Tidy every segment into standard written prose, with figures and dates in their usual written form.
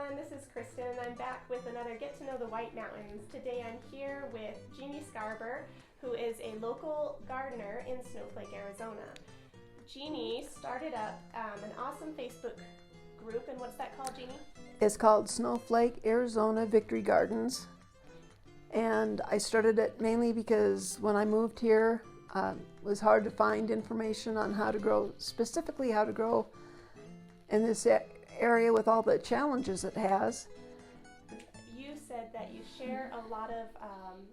everyone, this is Kristen and I'm back with another Get to Know the White Mountains. Today I'm here with Jeannie Scarber, who is a local gardener in Snowflake, Arizona. Jeannie started up an awesome Facebook group, and what's that called, Jeannie? It's called Snowflake, Arizona Victory Gardens. And I started it mainly because when I moved here, it was hard to find information on how to grow, specifically how to grow in this area with all the challenges it has. You said that you share a lot of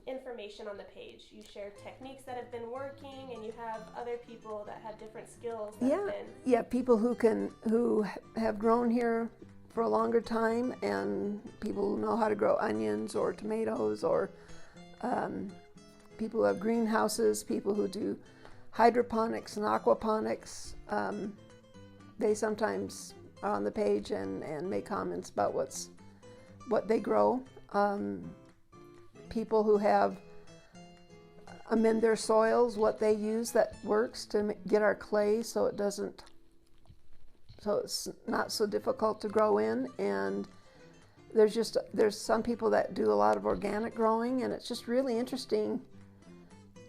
information on the page. You share techniques that have been working, and you have other people that have different skills that have been... Yeah, people who have grown here for a longer time, and people who know how to grow onions or tomatoes, or people who have greenhouses, people who do hydroponics and aquaponics. They sometimes are on the page and make comments about what they grow. People who have amend their soils, what they use that works to get our clay so it's not so difficult to grow in. And there's some people that do a lot of organic growing, and it's just really interesting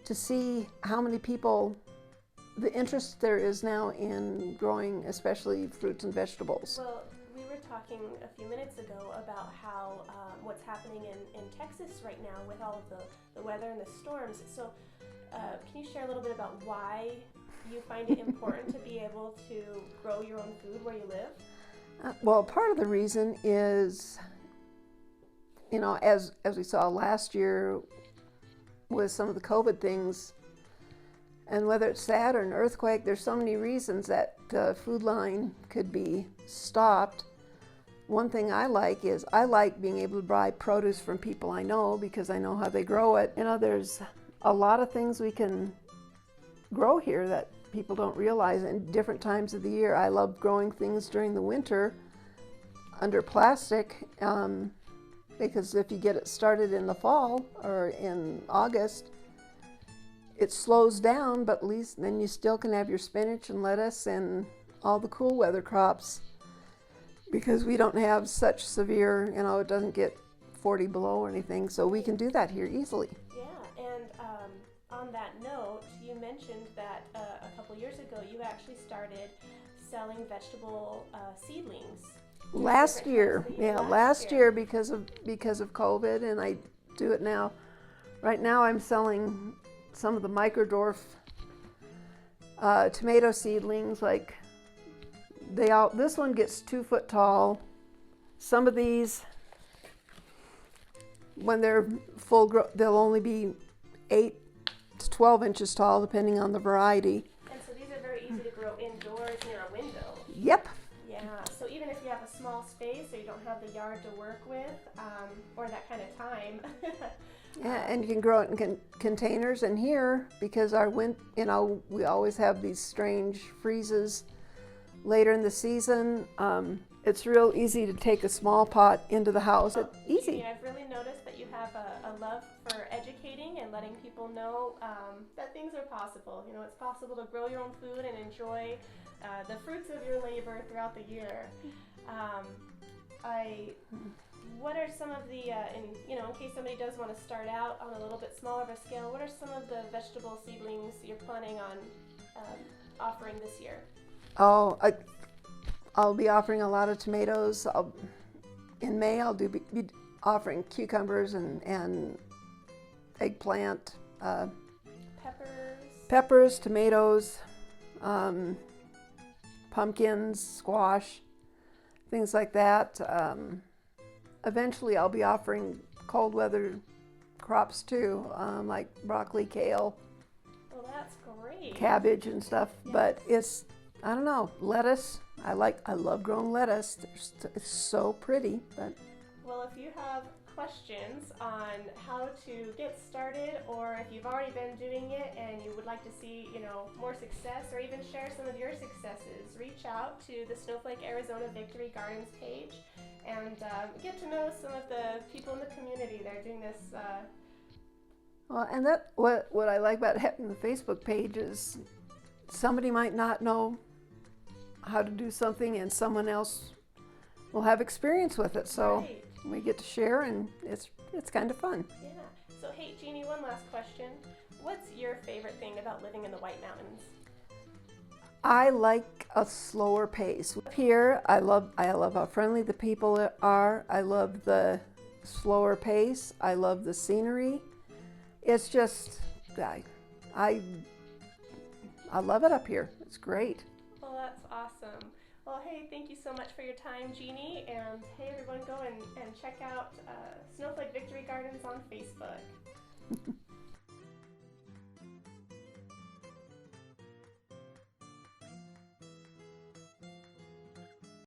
to see how many people, the interest there is now in growing, especially fruits and vegetables. Well, we were talking a few minutes ago about how what's happening in Texas right now with all of the weather and the storms. So can you share a little bit about why you find it important to be able to grow your own food where you live? Well, part of the reason is, as we saw last year with some of the COVID things, and whether it's that or an earthquake, there's so many reasons that the food line could be stopped. One thing I like is I like being able to buy produce from people I know because I know how they grow it. There's a lot of things we can grow here that people don't realize in different times of the year. I love growing things during the winter under plastic because if you get it started in the fall or in August, it slows down, but at least then you still can have your spinach and lettuce and all the cool weather crops, because we don't have such severe, it doesn't get 40 below or anything, so we can do that here easily. Yeah, and on that note, you mentioned that a couple years ago you actually started selling vegetable seedlings. Last year because of COVID, and I do it now. Right now I'm selling some of the microdwarf tomato seedlings. Like this one gets 2 foot tall. Some of these, when they're full grown, they'll only be 8 to 12 inches tall, depending on the variety. And so these are very easy to grow indoors near a window. Yep. Yeah, so even if you have a small space or you don't have the yard to work with, or that kind of time. Yeah, and you can grow it in containers. And here, because we always have these strange freezes later in the season, it's real easy to take a small pot into the house. It's easy. I've really noticed that you have a love for educating and letting people know that things are possible. It's possible to grow your own food and enjoy the fruits of your labor throughout the year. What are some of the, in case somebody does want to start out on a little bit smaller of a scale, what are some of the vegetable seedlings you're planning on offering this year? Oh, I'll be offering a lot of tomatoes. In May, I'll be offering cucumbers and eggplant, peppers, tomatoes, pumpkins, squash, things like that. Eventually, I'll be offering cold weather crops too, like broccoli, kale. Well, that's great. Cabbage and stuff. Yes. But it's, I don't know, lettuce. I love growing lettuce. It's so pretty. But well, if you have questions on how to get started, or if you've already been doing it and you would like to see, more success, or even share some of your successes, reach out to the Snowflake, Arizona Victory Gardens page and get to know some of the people in the community that are doing this. Well, and what I like about having the Facebook page is somebody might not know how to do something, and someone else will have experience with it. So Right. we get to share, and it's kind of fun. Yeah. So hey, Jeannie, one last question. What's your favorite thing about living in the White Mountains? I like a slower pace. Here, I love how friendly the people are. I love the slower pace. I love the scenery. It's just, I love it up here. It's great. Well, that's awesome. Well, hey, thank you so much for your time, Jeannie. And hey, everyone, go and check out Snowflake Victory Gardens on Facebook.